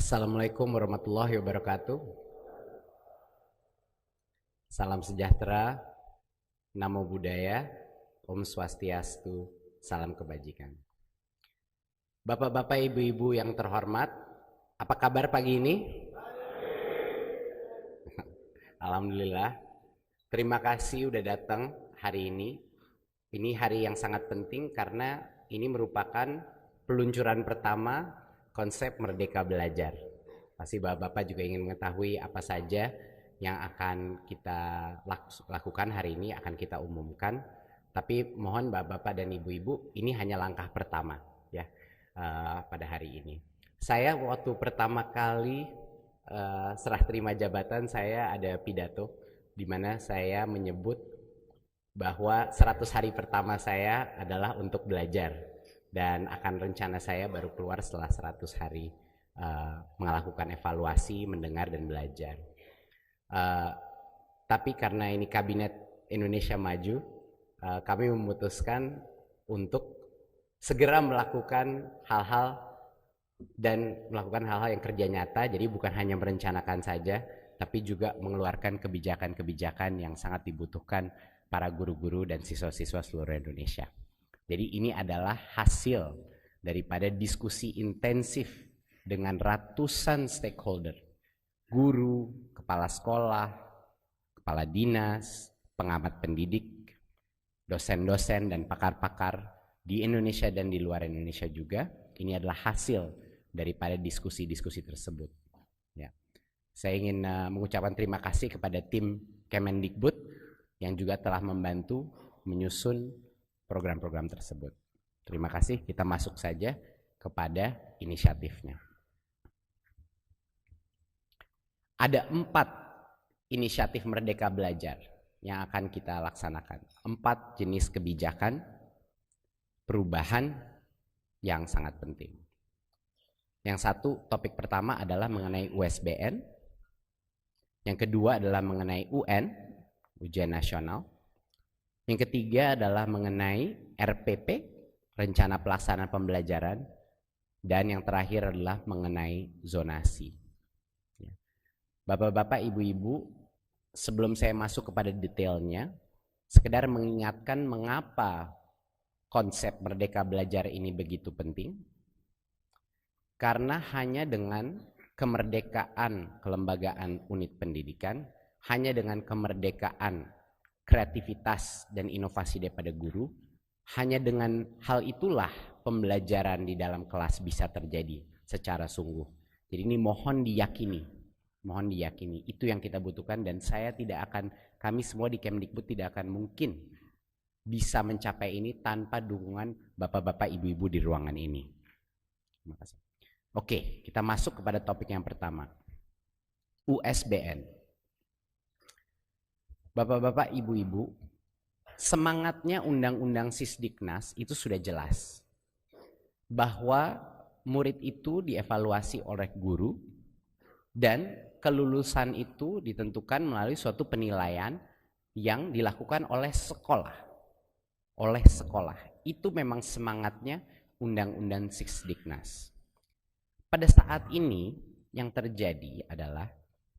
Assalamualaikum warahmatullahi wabarakatuh. Salam sejahtera, Namo Buddhaya, Om Swastiastu, salam kebajikan. Bapak-bapak, ibu-ibu yang terhormat, apa kabar pagi ini? Alhamdulillah. Terima kasih udah datang hari ini. Ini hari yang sangat penting karena ini merupakan peluncuran pertama konsep Merdeka Belajar. Pasti bapak-bapak juga ingin mengetahui apa saja yang akan kita lakukan hari ini, akan kita umumkan. Tapi mohon bapak-bapak dan ibu-ibu, ini hanya langkah pertama ya pada hari ini. Saya waktu pertama kali serah terima jabatan, saya ada pidato di mana saya menyebut bahwa 100 hari pertama saya adalah untuk belajar, dan akan rencana saya baru keluar setelah 100 hari melakukan evaluasi, mendengar dan belajar. Tapi karena ini Kabinet Indonesia Maju, kami memutuskan untuk segera melakukan hal-hal yang kerja nyata. Jadi bukan hanya merencanakan saja, tapi juga mengeluarkan kebijakan-kebijakan yang sangat dibutuhkan para guru-guru dan siswa-siswa seluruh Indonesia. Jadi ini adalah hasil daripada diskusi intensif dengan ratusan stakeholder, guru, kepala sekolah, kepala dinas, pengamat pendidik, dosen-dosen dan pakar-pakar di Indonesia dan di luar Indonesia juga. Ini adalah hasil daripada diskusi-diskusi tersebut. Ya. Saya ingin mengucapkan terima kasih kepada tim Kemendikbud yang juga telah membantu menyusun program-program tersebut. Terima kasih, kita masuk saja kepada inisiatifnya. Ada 4 inisiatif Merdeka Belajar yang akan kita laksanakan. 4 jenis kebijakan perubahan yang sangat penting. Yang satu, topik pertama adalah mengenai USBN. Yang kedua adalah mengenai UN, ujian nasional. Yang ketiga adalah mengenai RPP, rencana pelaksanaan pembelajaran. Dan yang terakhir adalah mengenai zonasi. Bapak-bapak, ibu-ibu, sebelum saya masuk kepada detailnya, sekedar mengingatkan mengapa konsep Merdeka Belajar ini begitu penting. Karena hanya dengan kemerdekaan kelembagaan unit pendidikan, hanya dengan kemerdekaan kreativitas dan inovasi daripada guru, hanya dengan hal itulah pembelajaran di dalam kelas bisa terjadi secara sungguh. Jadi ini mohon diyakini, itu yang kita butuhkan, dan kami semua di Kemdikbud tidak akan mungkin bisa mencapai ini tanpa dukungan bapak-bapak, ibu-ibu di ruangan ini. Terima kasih. Oke, kita masuk kepada topik yang pertama, USBN. Bapak-bapak, ibu-ibu, semangatnya Undang-Undang Sisdiknas itu sudah jelas bahwa murid itu dievaluasi oleh guru dan kelulusan itu ditentukan melalui suatu penilaian yang dilakukan oleh sekolah. Itu memang semangatnya Undang-Undang Sisdiknas. Pada saat ini yang terjadi adalah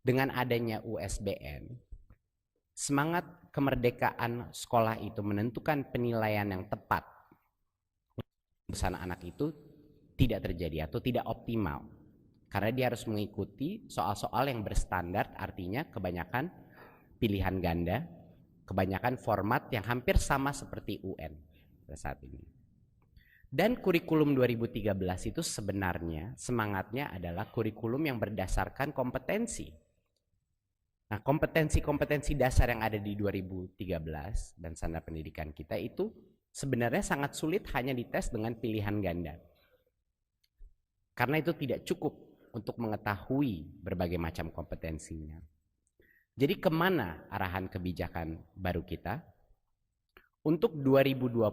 dengan adanya USBN, semangat kemerdekaan sekolah itu menentukan penilaian yang tepat untuk anak itu tidak terjadi atau tidak optimal. Karena dia harus mengikuti soal-soal yang berstandar, artinya kebanyakan pilihan ganda, kebanyakan format yang hampir sama seperti UN pada saat ini. Dan kurikulum 2013 itu sebenarnya semangatnya adalah kurikulum yang berdasarkan kompetensi. Nah, kompetensi-kompetensi dasar yang ada di 2013 dan standar pendidikan kita itu sebenarnya sangat sulit hanya dites dengan pilihan ganda. Karena itu tidak cukup untuk mengetahui berbagai macam kompetensinya. Jadi kemana arahan kebijakan baru kita? Untuk 2020,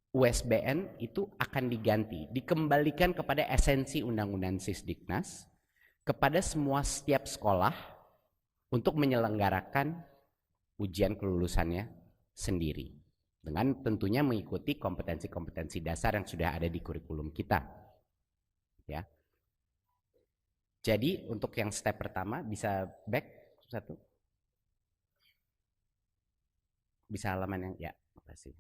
USBN itu akan diganti, dikembalikan kepada esensi Undang-Undang Sisdiknas, kepada setiap sekolah untuk menyelenggarakan ujian kelulusannya sendiri, dengan tentunya mengikuti kompetensi-kompetensi dasar yang sudah ada di kurikulum kita. Ya. Jadi untuk yang step pertama bisa back satu. Bisa halaman yang ya, makasih.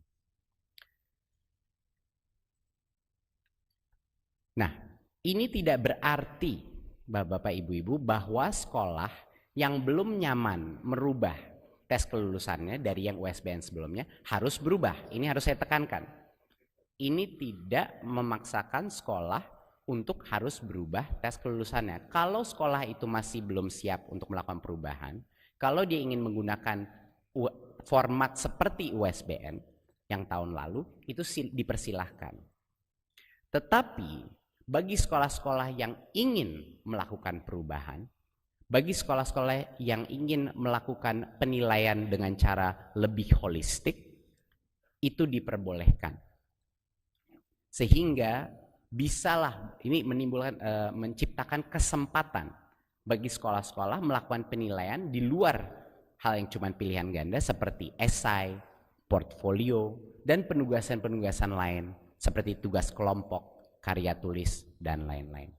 Nah, ini tidak berarti Bapak Ibu-ibu bahwa sekolah yang belum nyaman merubah tes kelulusannya dari yang USBN sebelumnya harus berubah. Ini harus saya tekankan. Ini tidak memaksakan sekolah untuk harus berubah tes kelulusannya. Kalau sekolah itu masih belum siap untuk melakukan perubahan, kalau dia ingin menggunakan format seperti USBN yang tahun lalu, itu dipersilahkan. Tetapi bagi sekolah-sekolah yang ingin melakukan perubahan, bagi sekolah-sekolah yang ingin melakukan penilaian dengan cara lebih holistik, itu diperbolehkan. Sehingga bisalah ini menimbulkan menciptakan kesempatan bagi sekolah-sekolah melakukan penilaian di luar hal yang cuma pilihan ganda seperti esai, portfolio, dan penugasan-penugasan lain seperti tugas kelompok, karya tulis, dan lain-lain.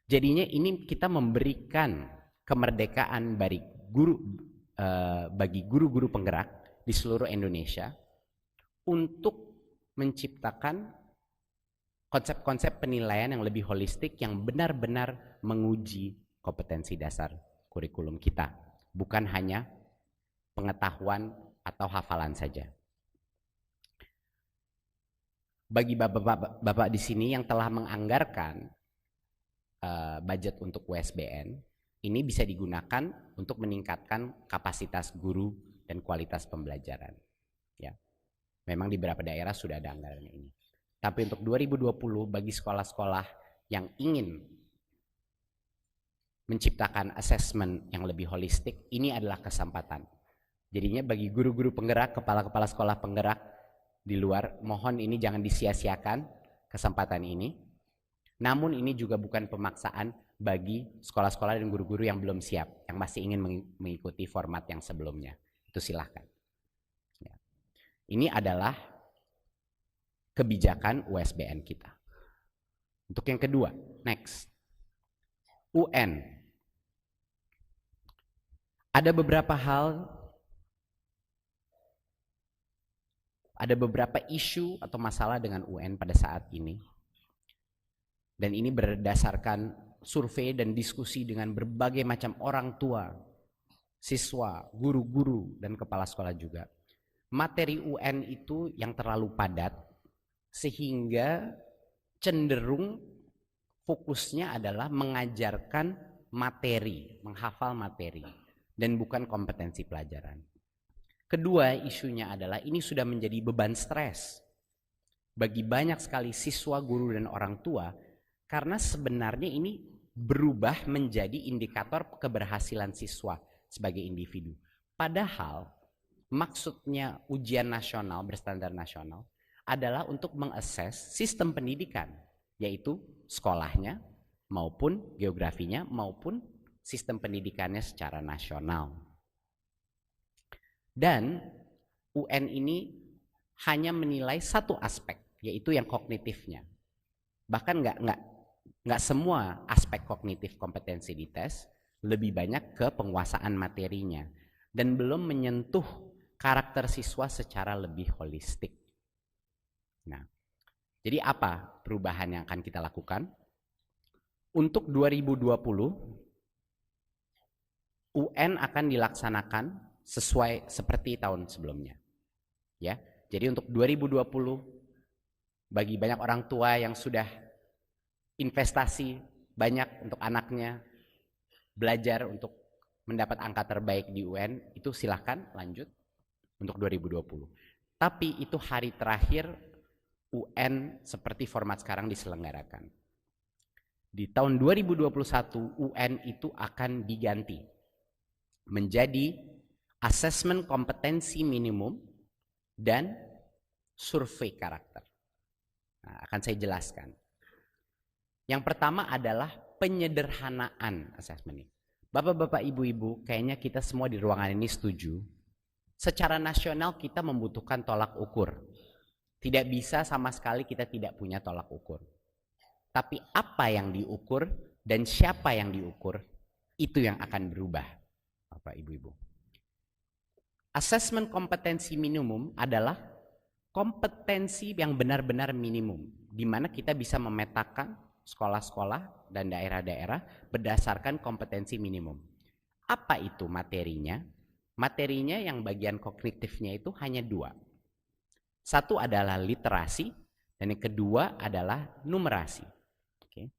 Jadinya ini kita memberikan kemerdekaan bagi guru-guru penggerak di seluruh Indonesia untuk menciptakan konsep-konsep penilaian yang lebih holistik yang benar-benar menguji kompetensi dasar kurikulum kita, bukan hanya pengetahuan atau hafalan saja. Bagi bapak-bapak di sini yang telah menganggarkan budget untuk USBN, ini bisa digunakan untuk meningkatkan kapasitas guru dan kualitas pembelajaran. Ya, memang di beberapa daerah sudah ada anggaran ini. Tapi untuk 2020 bagi sekolah-sekolah yang ingin menciptakan assessment yang lebih holistik, ini adalah kesempatan. Jadinya bagi guru-guru penggerak, kepala-kepala sekolah penggerak di luar, mohon ini jangan disia-siakan kesempatan ini. Namun ini juga bukan pemaksaan bagi sekolah-sekolah dan guru-guru yang belum siap, yang masih ingin mengikuti format yang sebelumnya. Itu silahkan. Ya. Ini adalah kebijakan USBN kita. Untuk yang kedua, next. UN. Ada beberapa isu atau masalah dengan UN pada saat ini. Dan ini berdasarkan survei dan diskusi dengan berbagai macam orang tua, siswa, guru-guru, dan kepala sekolah juga. Materi UN itu yang terlalu padat, sehingga cenderung fokusnya adalah mengajarkan materi, menghafal materi, dan bukan kompetensi pelajaran. Kedua, isunya adalah ini sudah menjadi beban stres bagi banyak sekali siswa, guru, dan orang tua, karena sebenarnya ini berubah menjadi indikator keberhasilan siswa sebagai individu. Padahal maksudnya ujian nasional berstandar nasional adalah untuk mengakses sistem pendidikan, yaitu sekolahnya maupun geografinya maupun sistem pendidikannya secara nasional. Dan UN ini hanya menilai satu aspek, yaitu yang kognitifnya. Bahkan nggak semua aspek kognitif kompetensi dites, lebih banyak ke penguasaan materinya dan belum menyentuh karakter siswa secara lebih holistik. Nah, jadi apa perubahan yang akan kita lakukan? Untuk 2020, UN akan dilaksanakan sesuai seperti tahun sebelumnya. Ya, jadi untuk 2020 bagi banyak orang tua yang sudah investasi banyak untuk anaknya belajar untuk mendapat angka terbaik di UN, itu silahkan lanjut untuk 2020. Tapi itu hari terakhir UN seperti format sekarang diselenggarakan. Di tahun 2021 UN itu akan diganti menjadi asesmen kompetensi minimum dan survei karakter. Nah, akan saya jelaskan. Yang pertama adalah penyederhanaan asesmen ini. Bapak-bapak, ibu-ibu, kayaknya kita semua di ruangan ini setuju. Secara nasional kita membutuhkan tolak ukur. Tidak bisa sama sekali kita tidak punya tolak ukur. Tapi apa yang diukur dan siapa yang diukur, itu yang akan berubah, Bapak Ibu-Ibu. Asesmen kompetensi minimum adalah kompetensi yang benar-benar minimum, di mana kita bisa memetakan sekolah-sekolah dan daerah-daerah berdasarkan kompetensi minimum. Apa itu materinya? Materinya yang bagian kognitifnya itu hanya 2. Satu adalah literasi, dan yang kedua adalah numerasi. Oke.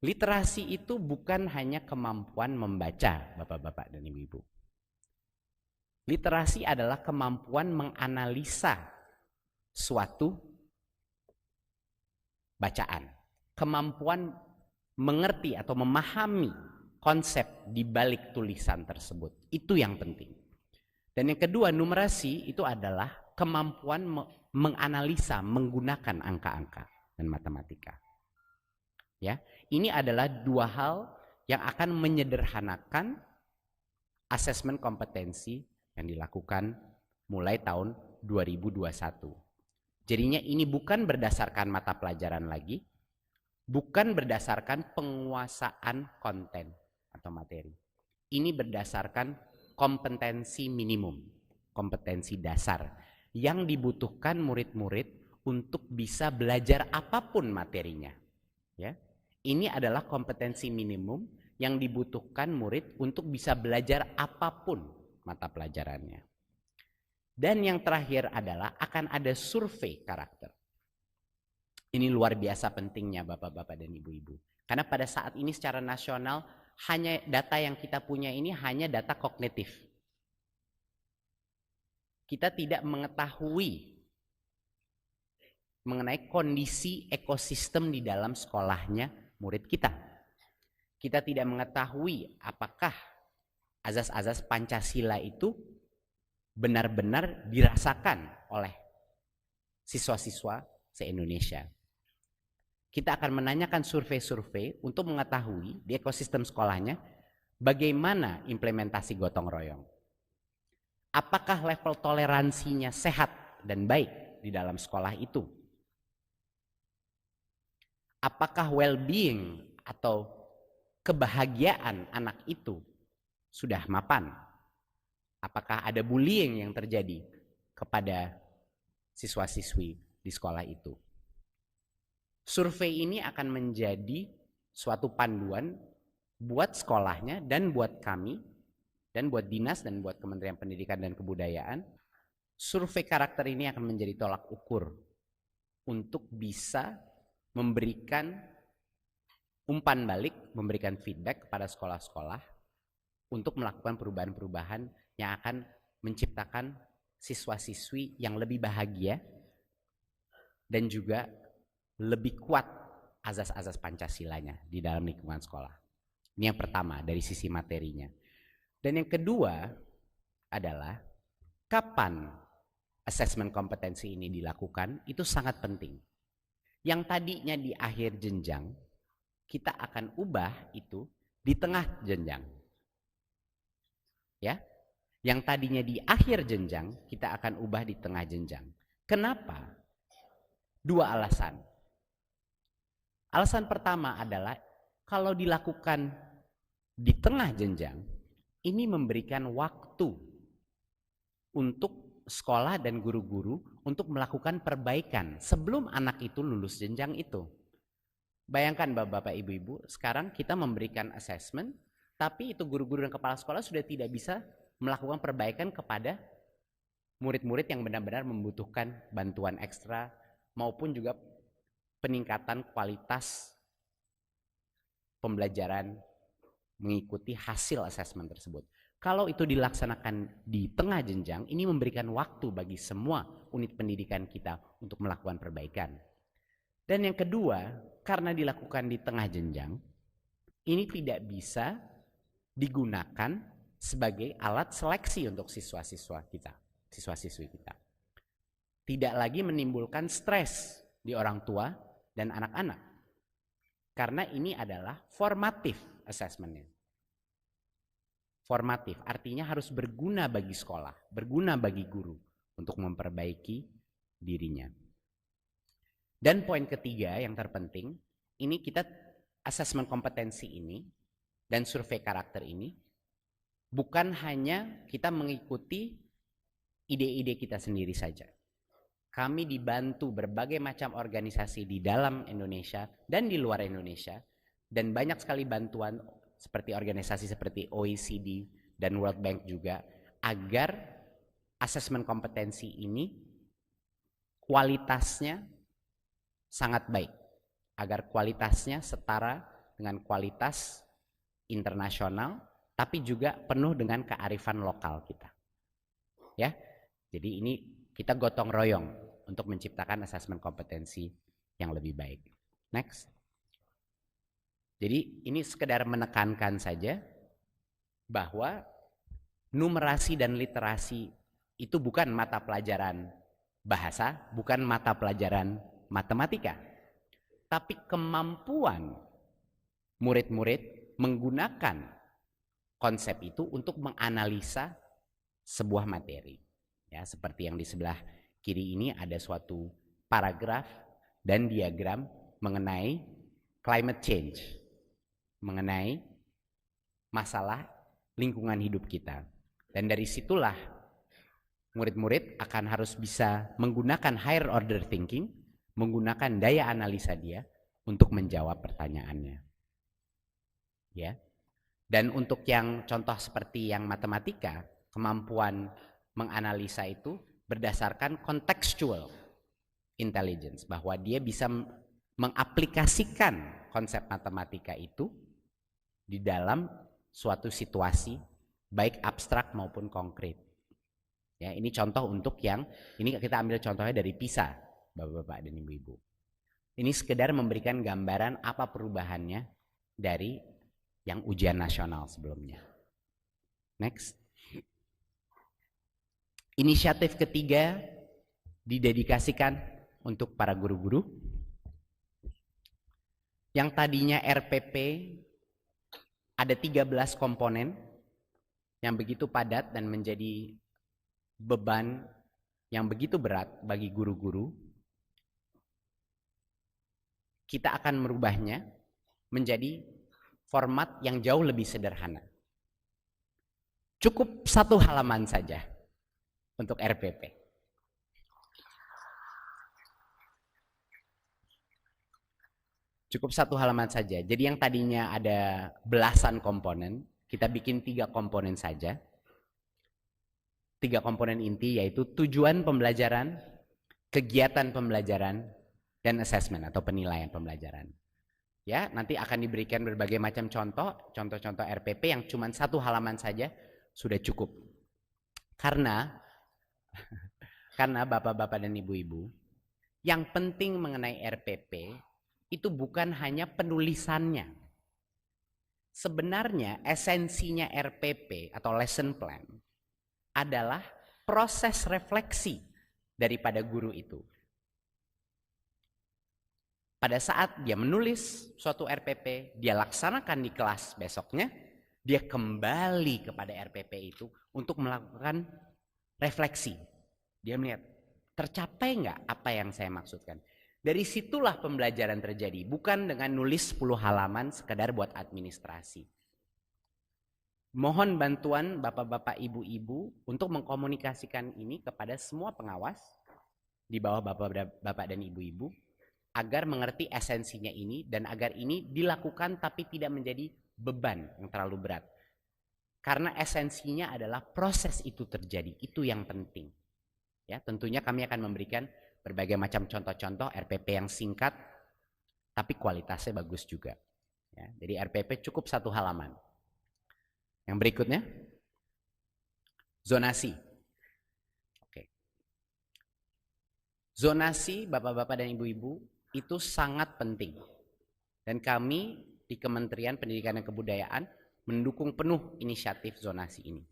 Literasi itu bukan hanya kemampuan membaca, Bapak-bapak dan Ibu-ibu. Literasi adalah kemampuan menganalisa suatu bacaan, kemampuan mengerti atau memahami konsep di balik tulisan tersebut. Itu yang penting. Dan yang kedua, numerasi itu adalah kemampuan menganalisa menggunakan angka-angka dan matematika. Ya, ini adalah 2 hal yang akan menyederhanakan asesmen kompetensi yang dilakukan mulai tahun 2021. Jadinya ini bukan berdasarkan mata pelajaran lagi, bukan berdasarkan penguasaan konten atau materi. Ini berdasarkan kompetensi minimum, kompetensi dasar yang dibutuhkan murid-murid untuk bisa belajar apapun materinya. Ya, ini adalah kompetensi minimum yang dibutuhkan murid untuk bisa belajar apapun mata pelajarannya. Dan yang terakhir adalah akan ada survei karakter. Ini luar biasa pentingnya Bapak-bapak dan Ibu-ibu. Karena pada saat ini secara nasional hanya data yang kita punya ini hanya data kognitif. Kita tidak mengetahui mengenai kondisi ekosistem di dalam sekolahnya murid kita. Kita tidak mengetahui apakah azas-azas Pancasila itu benar-benar dirasakan oleh siswa-siswa se-Indonesia. Kita akan menanyakan survei-survei untuk mengetahui di ekosistem sekolahnya bagaimana implementasi gotong royong. Apakah level toleransinya sehat dan baik di dalam sekolah itu? Apakah well-being atau kebahagiaan anak itu sudah mapan? Apakah ada bullying yang terjadi kepada siswa-siswi di sekolah itu? Survei ini akan menjadi suatu panduan buat sekolahnya dan buat kami dan buat dinas dan buat Kementerian Pendidikan dan Kebudayaan. Survei karakter ini akan menjadi tolak ukur untuk bisa memberikan umpan balik, memberikan feedback kepada sekolah-sekolah untuk melakukan perubahan-perubahan yang akan menciptakan siswa-siswi yang lebih bahagia dan juga lebih kuat azas-azas Pancasilanya di dalam lingkungan sekolah. Ini yang pertama dari sisi materinya. Dan yang kedua adalah kapan asesmen kompetensi ini dilakukan, itu sangat penting. Yang tadinya di akhir jenjang, kita akan ubah itu di tengah jenjang. Ya, yang tadinya di akhir jenjang, kita akan ubah di tengah jenjang. Kenapa? 2 alasan. Alasan pertama adalah kalau dilakukan di tengah jenjang, ini memberikan waktu untuk sekolah dan guru-guru untuk melakukan perbaikan sebelum anak itu lulus jenjang itu. Bayangkan Bapak Ibu-ibu, sekarang kita memberikan assessment, tapi itu guru-guru dan kepala sekolah sudah tidak bisa melakukan perbaikan kepada murid-murid yang benar-benar membutuhkan bantuan ekstra maupun juga peningkatan kualitas pembelajaran mengikuti hasil asesmen tersebut. Kalau itu dilaksanakan di tengah jenjang, ini memberikan waktu bagi semua unit pendidikan kita untuk melakukan perbaikan. Dan yang kedua, karena dilakukan di tengah jenjang, ini tidak bisa digunakan sebagai alat seleksi untuk siswa-siswa kita, siswa-siswi kita. Tidak lagi menimbulkan stres di orang tua dan anak-anak. Karena ini adalah formatif assessment-nya. Formatif artinya harus berguna bagi sekolah, berguna bagi guru untuk memperbaiki dirinya. Dan poin ketiga yang terpenting, ini kita asesmen kompetensi ini dan survei karakter ini bukan hanya kita mengikuti ide-ide kita sendiri saja. Kami dibantu berbagai macam organisasi di dalam Indonesia dan di luar Indonesia, dan banyak sekali bantuan seperti organisasi seperti OECD dan World Bank juga, agar asesmen kompetensi ini kualitasnya sangat baik, agar kualitasnya setara dengan kualitas internasional, tapi juga penuh dengan kearifan lokal kita. Ya, jadi ini kita gotong royong untuk menciptakan asesmen kompetensi yang lebih baik. Next. Jadi ini sekedar menekankan saja bahwa numerasi dan literasi itu bukan mata pelajaran bahasa, bukan mata pelajaran matematika, tapi kemampuan murid-murid menggunakan konsep itu untuk menganalisa sebuah materi. Ya, seperti yang di sebelah kiri ini ada suatu paragraf dan diagram mengenai climate change, mengenai masalah lingkungan hidup kita. Dan dari situlah murid-murid akan harus bisa menggunakan higher order thinking, menggunakan daya analisa dia untuk menjawab pertanyaannya. Ya. Dan untuk yang contoh seperti yang matematika, kemampuan menganalisa itu berdasarkan contextual intelligence, bahwa dia bisa mengaplikasikan konsep matematika itu di dalam suatu situasi baik abstrak maupun konkret. Ya, ini contoh untuk yang ini kita ambil contohnya dari PISA, Bapak-bapak dan Ibu-ibu. Ini sekedar memberikan gambaran apa perubahannya dari yang ujian nasional sebelumnya. Next. Inisiatif ketiga didedikasikan untuk para guru-guru. Yang tadinya RPP ada 13 komponen yang begitu padat dan menjadi beban yang begitu berat bagi guru-guru. Kita akan merubahnya menjadi format yang jauh lebih sederhana. Cukup 1 halaman saja untuk RPP. Cukup 1 halaman saja. Jadi yang tadinya ada belasan komponen, kita bikin 3 komponen saja. 3 komponen inti, yaitu tujuan pembelajaran, kegiatan pembelajaran, dan assessment atau penilaian pembelajaran. Ya, nanti akan diberikan berbagai macam contoh-contoh RPP yang cuma 1 halaman saja sudah cukup. Karena Bapak-bapak dan Ibu-ibu, yang penting mengenai RPP itu bukan hanya penulisannya. Sebenarnya esensinya RPP atau lesson plan adalah proses refleksi daripada guru itu. Pada saat dia menulis suatu RPP, dia laksanakan di kelas besoknya, dia kembali kepada RPP itu untuk melakukan refleksi. Dia melihat, tercapai nggak apa yang saya maksudkan? Dari situlah pembelajaran terjadi, bukan dengan nulis 10 halaman sekedar buat administrasi. Mohon bantuan bapak-bapak, ibu-ibu untuk mengkomunikasikan ini kepada semua pengawas di bawah bapak-bapak dan ibu-ibu, agar mengerti esensinya ini dan agar ini dilakukan tapi tidak menjadi beban yang terlalu berat. Karena esensinya adalah proses itu terjadi, itu yang penting. Ya, tentunya kami akan memberikan berbagai macam contoh-contoh RPP yang singkat tapi kualitasnya bagus juga. Ya, jadi RPP cukup 1 halaman. Yang berikutnya, zonasi. Oke. Zonasi bapak-bapak dan ibu-ibu itu sangat penting. Dan kami di Kementerian Pendidikan dan Kebudayaan mendukung penuh inisiatif zonasi ini.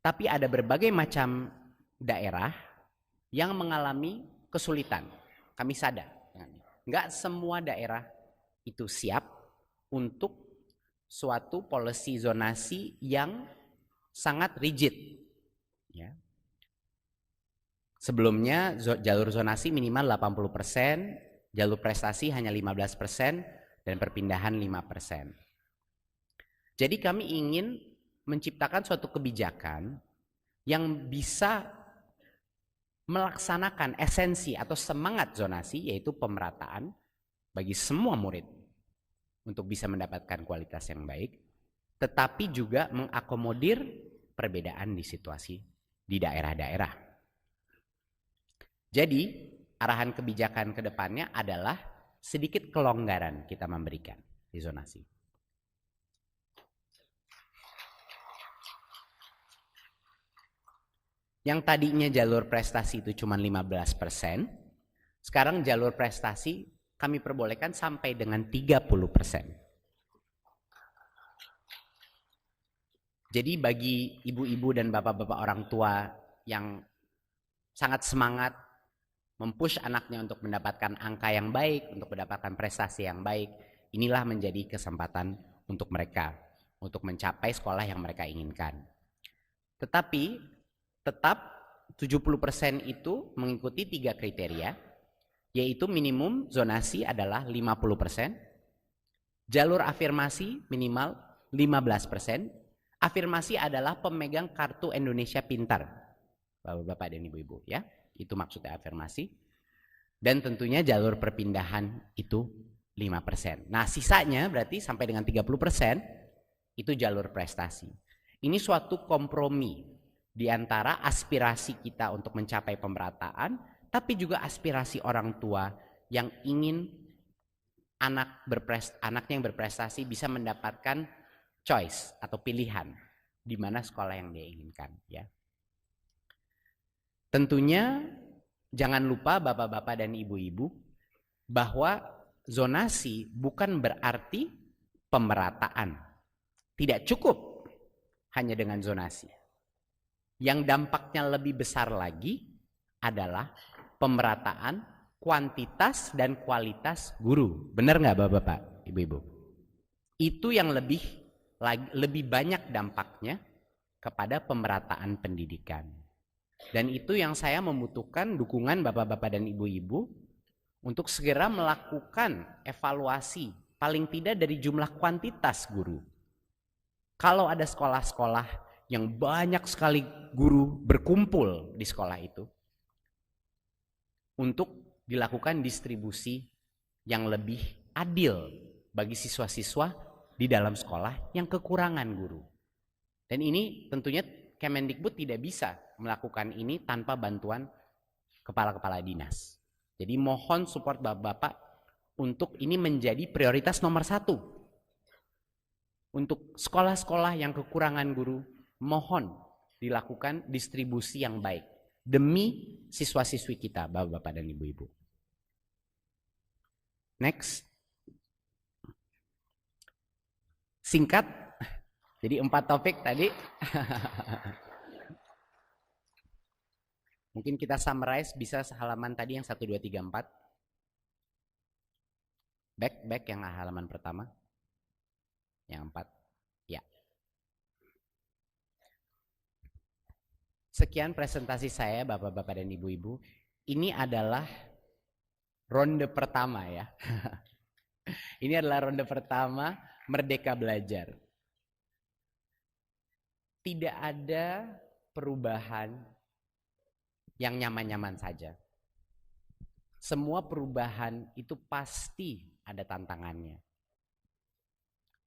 Tapi ada berbagai macam daerah yang mengalami kesulitan. Kami sadar. Enggak semua daerah itu siap untuk suatu policy zonasi yang sangat rigid. Ya. Sebelumnya jalur zonasi minimal 80%, jalur prestasi hanya 15% dan perpindahan 5%. Jadi kami ingin menciptakan suatu kebijakan yang bisa melaksanakan esensi atau semangat zonasi, yaitu pemerataan bagi semua murid untuk bisa mendapatkan kualitas yang baik, tetapi juga mengakomodir perbedaan di situasi di daerah-daerah. Jadi arahan kebijakan ke depannya adalah sedikit kelonggaran kita memberikan di zonasi. Yang tadinya jalur prestasi itu cuma 15%, sekarang jalur prestasi kami perbolehkan sampai dengan 30%. Jadi bagi ibu-ibu dan bapak-bapak orang tua yang sangat semangat mempush anaknya untuk mendapatkan angka yang baik, untuk mendapatkan prestasi yang baik, inilah menjadi kesempatan untuk mereka untuk mencapai sekolah yang mereka inginkan. Tetapi tetap 70% itu mengikuti 3 kriteria, yaitu minimum zonasi adalah 50%, jalur afirmasi minimal 15%, afirmasi adalah pemegang kartu Indonesia Pintar, Bapak-bapak dan Ibu-ibu ya, itu maksudnya afirmasi, dan tentunya jalur perpindahan itu 5%. Nah sisanya berarti sampai dengan 30% itu jalur prestasi. Ini suatu kompromi di antara aspirasi kita untuk mencapai pemerataan, tapi juga aspirasi orang tua yang ingin anaknya yang berprestasi bisa mendapatkan choice atau pilihan di mana sekolah yang dia inginkan ya. Tentunya jangan lupa bapak-bapak dan ibu-ibu bahwa zonasi bukan berarti pemerataan. Tidak cukup hanya dengan zonasi. Yang dampaknya lebih besar lagi adalah pemerataan kuantitas dan kualitas guru. Benar nggak bapak-bapak, ibu-ibu? Itu yang lebih banyak dampaknya kepada pemerataan pendidikan. Dan itu yang saya membutuhkan dukungan bapak-bapak dan ibu-ibu untuk segera melakukan evaluasi paling tidak dari jumlah kuantitas guru. Kalau ada sekolah-sekolah yang banyak sekali guru berkumpul di sekolah itu, untuk dilakukan distribusi yang lebih adil bagi siswa-siswa di dalam sekolah yang kekurangan guru. Dan ini tentunya Kemendikbud tidak bisa melakukan ini tanpa bantuan kepala-kepala dinas. Jadi mohon support bapak-bapak untuk ini menjadi prioritas nomor 1. Untuk sekolah-sekolah yang kekurangan guru, mohon dilakukan distribusi yang baik demi siswa-siswi kita, bapak-bapak dan ibu-ibu. Next. Singkat, jadi 4 topik tadi. Mungkin kita summarize, bisa halaman tadi yang 1, 2, 3, 4. Back yang halaman pertama. Yang 4. Ya. Sekian presentasi saya bapak-bapak dan ibu-ibu. Ini adalah ronde pertama ya. Ini adalah ronde pertama Merdeka Belajar. Tidak ada perubahan yang nyaman-nyaman saja. Semua perubahan itu pasti ada tantangannya.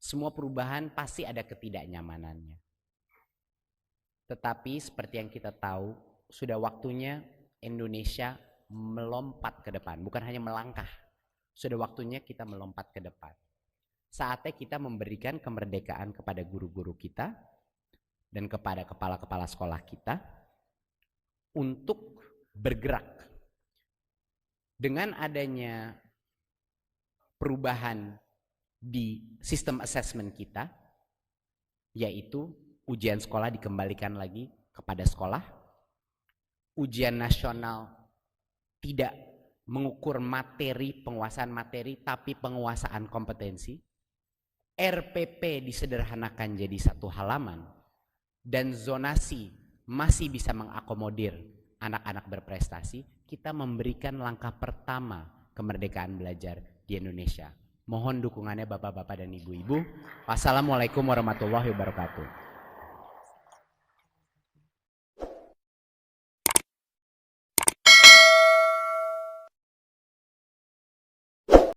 Semua perubahan pasti ada ketidaknyamanannya. Tetapi seperti yang kita tahu, sudah waktunya Indonesia melompat ke depan, bukan hanya melangkah. Sudah waktunya kita melompat ke depan. Saatnya kita memberikan kemerdekaan kepada guru-guru kita dan kepada kepala-kepala sekolah kita untuk bergerak. Dengan adanya perubahan di sistem assessment kita, yaitu ujian sekolah dikembalikan lagi kepada sekolah, ujian nasional tidak mengukur materi, penguasaan materi, tapi penguasaan kompetensi, RPP disederhanakan jadi 1 halaman, dan zonasi masih bisa mengakomodir anak-anak berprestasi, kita memberikan langkah pertama kemerdekaan belajar di Indonesia. Mohon dukungannya Bapak-bapak dan Ibu-ibu. Wassalamualaikum warahmatullahi wabarakatuh.